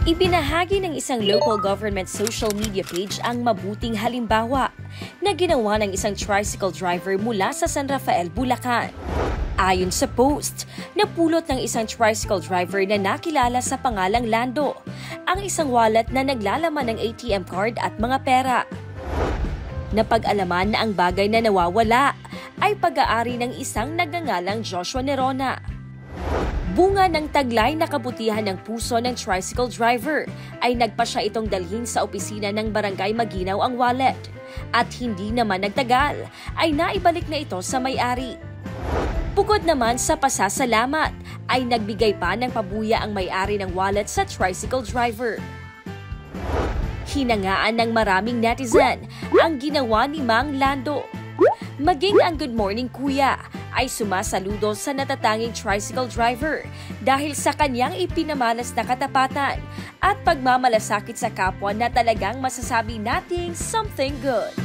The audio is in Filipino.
Ibinahagi ng isang local government social media page ang mabuting halimbawa na ginawa ng isang tricycle driver mula sa San Rafael, Bulacan. Ayon sa post, napulot ng isang tricycle driver na nakilala sa pangalang Lando ang isang wallet na naglalaman ng ATM card at mga pera. Napag-alaman na ang bagay na nawawala ay pag-aari ng isang nagngangalang Joshua Nerona. Bunga ng taglay na kabutihan ng puso ng tricycle driver ay nagpa siya itong dalhin sa opisina ng Barangay Maginaw ang wallet. At hindi naman nagtagal ay naibalik na ito sa may-ari. Bukod naman sa pasasalamat ay nagbigay pa ng pabuya ang may-ari ng wallet sa tricycle driver. Hinangaan ng maraming netizen ang ginawa ni Mang Lando. Maging ang Good Morning Kuya ay sumasaludo sa natatanging tricycle driver dahil sa kanyang ipinamalas na katapatan at pagmamalasakit sa kapwa na talagang masasabi nating something good.